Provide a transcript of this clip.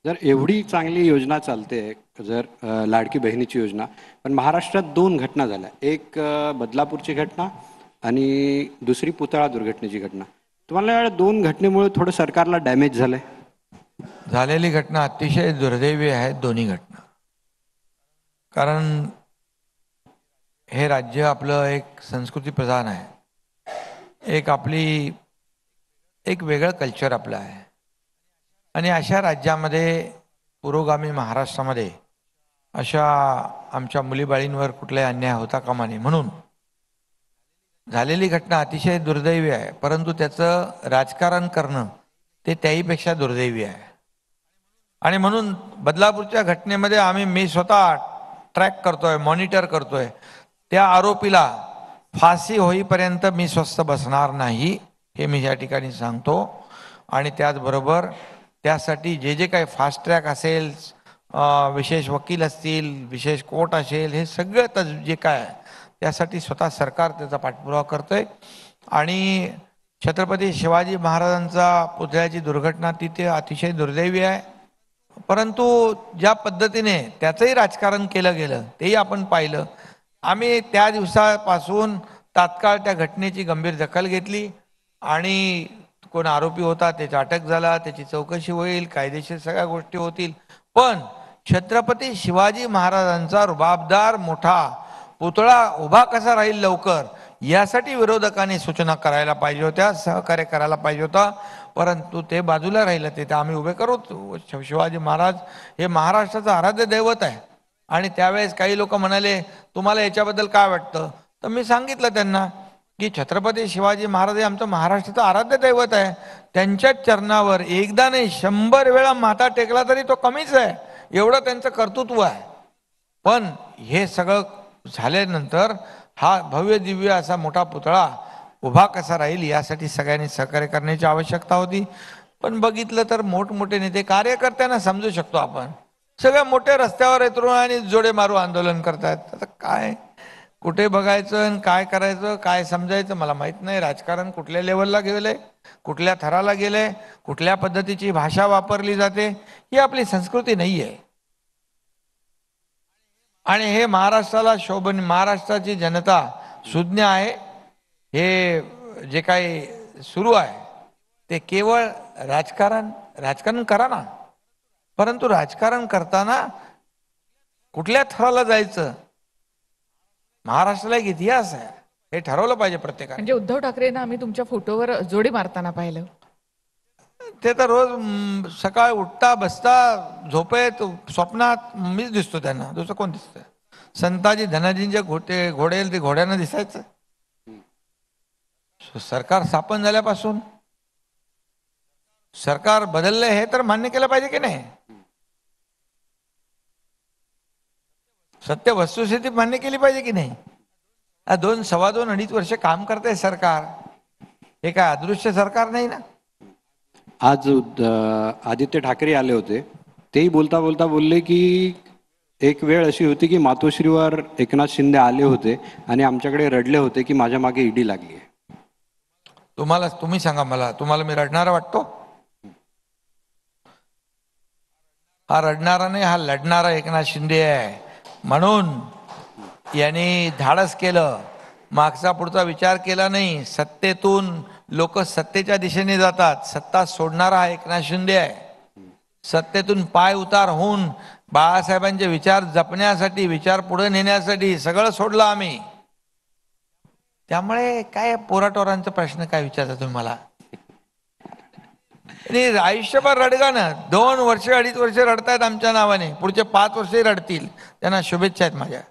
जर एवढी चांगली योजना चालते, जर लाडकी बहिणीची योजना, पण महाराष्ट्रात दोन घटना झाल्या. एक बदलापूरची घटना आणि दुसरी पुतळा दुर्घटनेची घटना. तुम्हाला या दोन घटनेमुळे थोडं सरकारला डॅमेज झालंय? झालेली घटना अतिशय दुर्दैवी आहे दोन्ही घटना. कारण हे राज्य आपलं एक संस्कृती प्रधान आहे, एक आपली एक वेगळं कल्चर आपलं आहे. आणि अशा राज्यामध्ये, पुरोगामी महाराष्ट्रामध्ये अशा आमच्या मुलीबाळींवर कुठलाही अन्याय होता कामा नये म्हणून झालेली घटना अतिशय दुर्दैवी आहे. परंतु त्याचं राजकारण करणं ते त्याहीपेक्षा दुर्दैवी आहे. आणि म्हणून बदलापूरच्या घटनेमध्ये मी स्वतः ट्रॅक करतोय, मॉनिटर करतोय. त्या आरोपीला फाशी होईपर्यंत मी स्वस्थ बसणार नाही, हे मी या ठिकाणी सांगतो. आणि त्याचबरोबर त्यासाठी जे जे काही फास्ट ट्रॅक असेल, विशेष वकील असतील, विशेष कोर्ट असेल, हे सगळं जे काय त्यासाठी स्वतः सरकार त्याचा पाठपुरावा करतोय. आणि छत्रपती शिवाजी महाराजांचा पुतळ्याची दुर्घटना तिथे अतिशय दुर्दैवी आहे. परंतु ज्या पद्धतीने त्याचंही राजकारण केलं गेलं तेही आपण पाहिलं. आम्ही त्या दिवसापासून तात्काळ त्या घटनेची गंभीर दखल घेतली आणि कोण आरोपी होता त्याचा अटक झाला, त्याची चौकशी होईल, कायदेशीर सगळ्या गोष्टी होतील. पण छत्रपती शिवाजी महाराजांचा रुबाबदार मोठा पुतळा उभा कसा राहील लवकर, यासाठी विरोधकांनी सूचना करायला पाहिजे होत्या, सहकार्य करायला पाहिजे होता. परंतु ते बाजूला राहिलं. ते आम्ही उभे करू. शिवाजी महाराज हे महाराष्ट्राचं आराध्य दैवत आहे. आणि त्यावेळेस काही लोक म्हणाले तुम्हाला याच्याबद्दल काय वाटतं, तर मी सांगितलं त्यांना की छत्रपती शिवाजी महाराज हे आमचं महाराष्ट्राचं आराध्य दैवत आहे. त्यांच्याच चरणावर एकदा नाही 100 वेळा माथा टेकला तरी तो कमीच आहे, एवढं त्यांचं कर्तृत्व आहे. पण हे सगळं झाल्यानंतर हा भव्य दिव्य असा मोठा पुतळा उभा कसा राहील यासाठी सगळ्यांनी सहकार्य करण्याची आवश्यकता होती. पण बघितलं तर मोठमोठे नेते, कार्यकर्त्यांना समजू शकतो आपण, सगळ्या मोठ्या रस्त्यावर येतो आणि जोडे मारू आंदोलन करतायत. आता काय कुठे बघायचं आणि काय करायचं, काय समजायचं मला माहीत नाही. राजकारण कुठल्या लेवलला गेलंय, कुठल्या थराला गेलंय, कुठल्या पद्धतीची भाषा वापरली जाते, ही आपली संस्कृती नाही आहे. आणि हे महाराष्ट्राला शोभन, महाराष्ट्राची जनता सुज्ञ आहे. हे जे काही सुरू आहे ते केवळ राजकारण करा ना, परंतु राजकारण करताना कुठल्या थराला जायचं, महाराष्ट्राला एक इतिहास आहे, हे ठरवलं पाहिजे प्रत्येकाने. म्हणजे उद्धव ठाकरेंना आम्ही तुमच्या फोटोवर जोडी मारताना पाहिलं. ते तर रोज सकाळी उठता बसता झोपेत स्वप्नात मीच दिसतो त्यांना, दुसरं कोण दिसतंय. संताजी धनाजींचे घोडे ते घोड्यानं दिसायचं. सरकार स्थापन झाल्यापासून सरकार बदललंय हे तर मान्य केलं पाहिजे की नाही. सत्य वस्तुस्थिती मान्य केली पाहिजे की नाही. 2-2.5 वर्ष काम करते सरकार, हे काय अदृश्य सरकार नाही ना. आज आदित्य ठाकरे आले होते, तेही बोलता बोलता बोलले की एक वेळ अशी होती की मातोश्रीवर एकनाथ शिंदे आले होते आणि आमच्याकडे रडले होते की माझ्या मागे ईडी लागली आहे. तुम्ही सांगा मला, तुम्हाला मी रडणारा वाटतो? हा रडणारा नाही, हा लढणारा एकनाथ शिंदे आहे. म्हणून यांनी धाडस केलं, मागचा पुढचा विचार केला नाही. सत्तेतून लोक सत्तेच्या दिशेने जातात, सत्ता सोडणारा हा एकनाथ शिंदे आहे. सत्तेतून पाय उतार होऊन बाळासाहेबांचे विचार जपण्यासाठी, विचार पुढे नेण्यासाठी सगळं सोडलं आम्ही. त्यामुळे काय पोराटोरांचा प्रश्न काय विचारता तुम्ही मला. आणि आयुष्यभर रडगाणं, 2 वर्ष 2.5 वर्ष रडतायत आमच्या नावाने, पुढचे 5 वर्षही रडतील. त्यांना शुभेच्छा आहेत माझ्या.